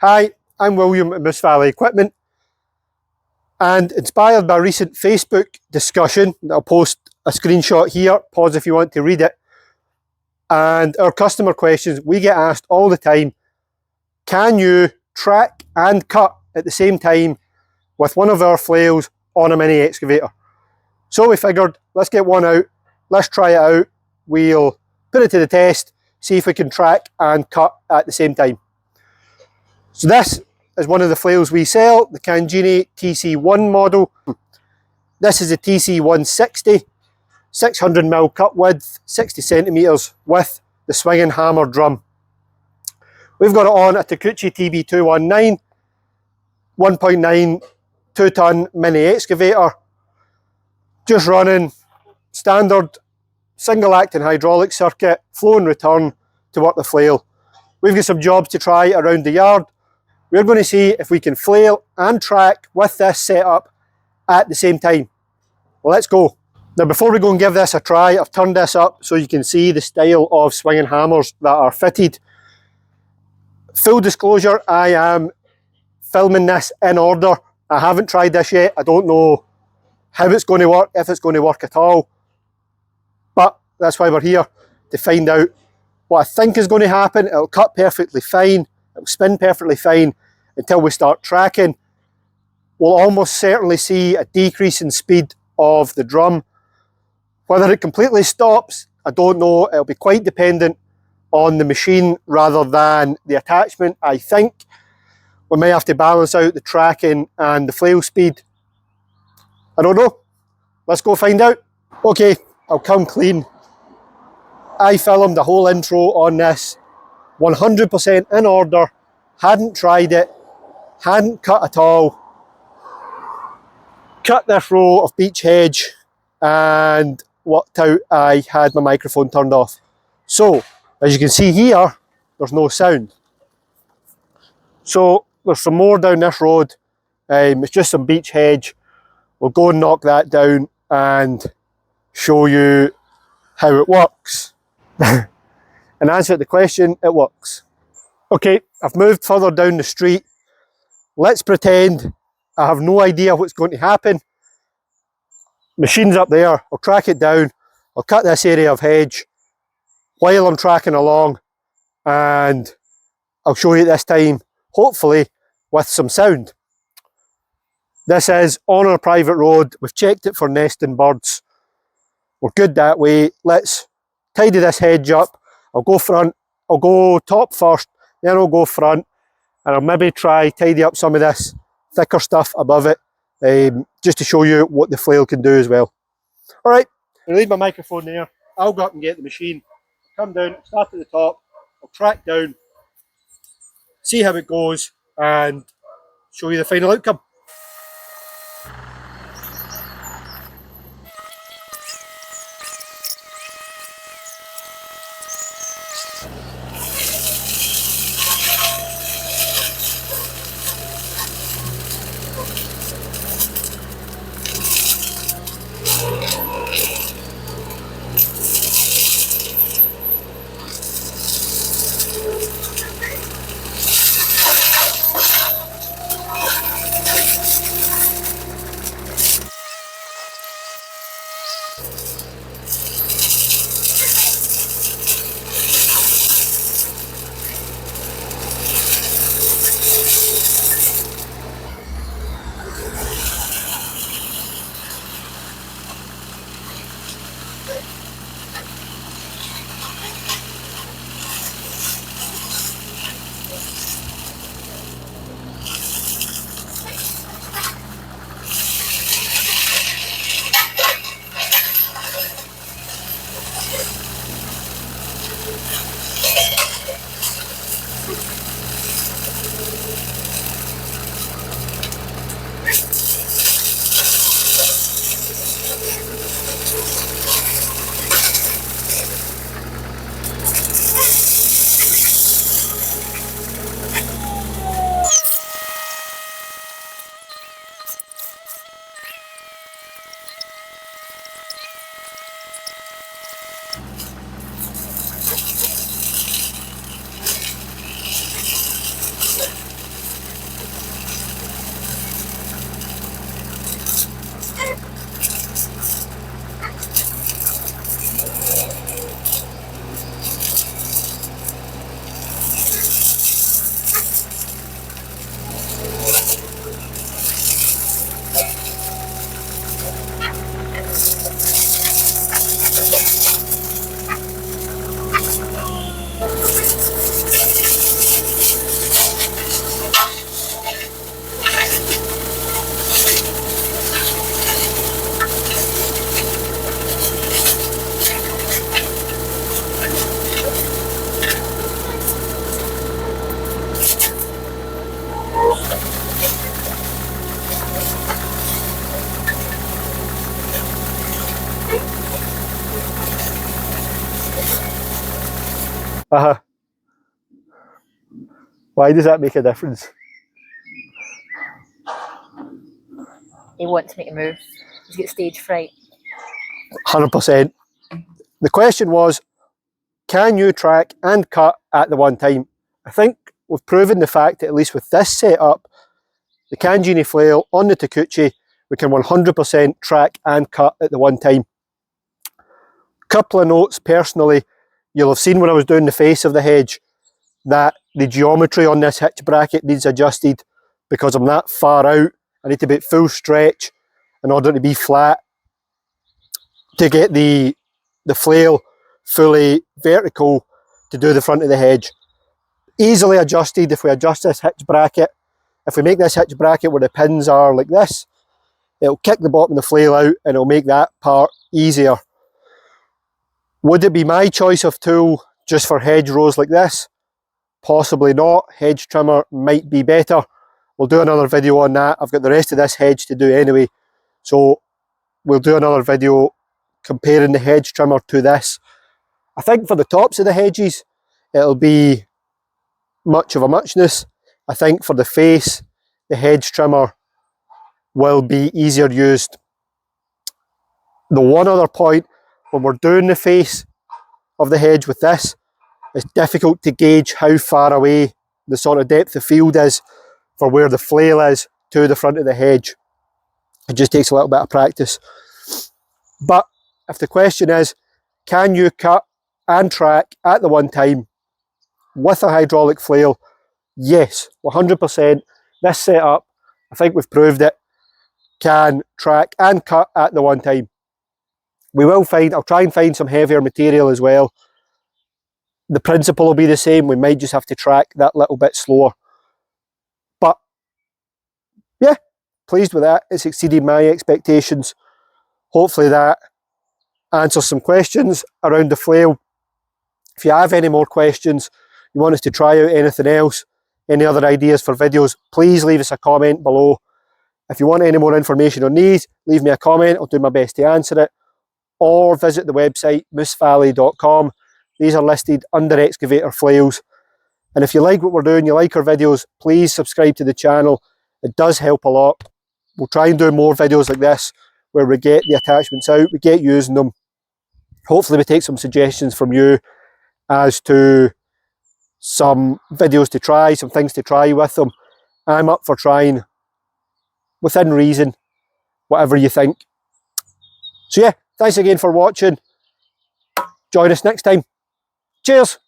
Hi, I'm William at Moose Valley Equipment, and inspired by a recent Facebook discussion, I'll post a screenshot here, pause if you want to read it, and our customer questions we get asked all the time: can you track and cut at the same time with one of our flails on a mini excavator? So we figured, let's get one out, let's try it out, we'll put it to the test, see if we can track and cut at the same time. So this is one of the flails we sell, the Cangini TC1 model. This is a TC1-60, 600mm cut width, 60cm with the swinging hammer drum. We've got it on a Takeuchi TB219, 1.9 2-ton mini excavator, just running standard single acting hydraulic circuit, flow and return to work the flail. We've got some jobs to try around the yard. We're going to see if we can flail and track with this setup at the same time. Well, let's go. Now before we go and give this a try, I've turned this up so you can see the style of swinging hammers that are fitted. Full disclosure, I am filming this in order. I haven't tried this yet. I don't know how it's going to work, if it's going to work at all. But that's why we're here, to find out what I think is going to happen. It'll cut perfectly fine. It'll spin perfectly fine until we start tracking. We'll almost certainly see a decrease in speed of the drum. Whether it completely stops, I don't know. It'll be quite dependent on the machine rather than the attachment. I think we may have to balance out the tracking and the flail speed. I don't know. Let's go find out. Okay, I'll come clean. I filmed the whole intro on this 100% in order, hadn't tried it, hadn't cut at all. Cut this row of beech hedge and worked out I had my microphone turned off. So, as you can see here, there's no sound. So, there's some more down this road. It's just some beech hedge. We'll go and knock that down and show you how it works. In answer to the question, it works. Okay, I've moved further down the street. Let's pretend I have no idea what's going to happen. Machine's up there, I'll track it down, I'll cut this area of hedge while I'm tracking along, and I'll show you this time, hopefully, with some sound. This is on a private road. We've checked it for nesting birds. We're good that way. Let's tidy this hedge up. I'll go front, I'll go top first, then I'll go front, and I'll maybe try tidy up some of this thicker stuff above it, just to show you what the flail can do as well. Alright, I'll leave my microphone there. I'll go up and get the machine. I'll come down, start at the top, I'll track down, see how it goes, and show you the final outcome. Uh-huh. Why does that make a difference? He wants me to move. He's got stage fright. 100%. The question was, can you track and cut at the one time? I think we've proven the fact that at least with this setup, the Cangini Flail on the Takeuchi, we can 100% track and cut at the one time. Couple of notes personally, you'll have seen when I was doing the face of the hedge that the geometry on this hitch bracket needs adjusted because I'm that far out. I need to be at full stretch in order to be flat to get the flail fully vertical to do the front of the hedge. Easily adjusted if we adjust this hitch bracket. If we make this hitch bracket where the pins are like this, it'll kick the bottom of the flail out and it'll make that part easier. Would it be my choice of tool just for hedge rows like this? Possibly not. Hedge trimmer might be better. We'll do another video on that. I've got the rest of this hedge to do anyway, so we'll do another video comparing the hedge trimmer to this. I think for the tops of the hedges it'll be much of a muchness. I think for the face the hedge trimmer will be easier used. The one other point, when we're doing the face of the hedge with this, it's difficult to gauge how far away the sort of depth of field is for where the flail is to the front of the hedge. It just takes a little bit of practice. But if the question is, can you cut and track at the one time with a hydraulic flail? Yes, 100%. This setup, I think we've proved it, can track and cut at the one time. We will find, I'll try and find some heavier material as well. The principle will be the same, we might just have to track that little bit slower. But yeah, pleased with that. It's exceeded my expectations. Hopefully that answers some questions around the flail. If you have any more questions, you want us to try out anything else, any other ideas for videos, please leave us a comment below. If you want any more information on these, leave me a comment, I'll do my best to answer it. Or visit the website moosevalley.com. These are listed under excavator flails. And if you like what we're doing, you like our videos, please subscribe to the channel. It does help a lot. We'll try and do more videos like this where we get the attachments out, we get using them. Hopefully we take some suggestions from you as to some videos to try, some things to try with them. I'm up for trying, within reason, whatever you think. So yeah, thanks again for watching. Join us next time. Cheers!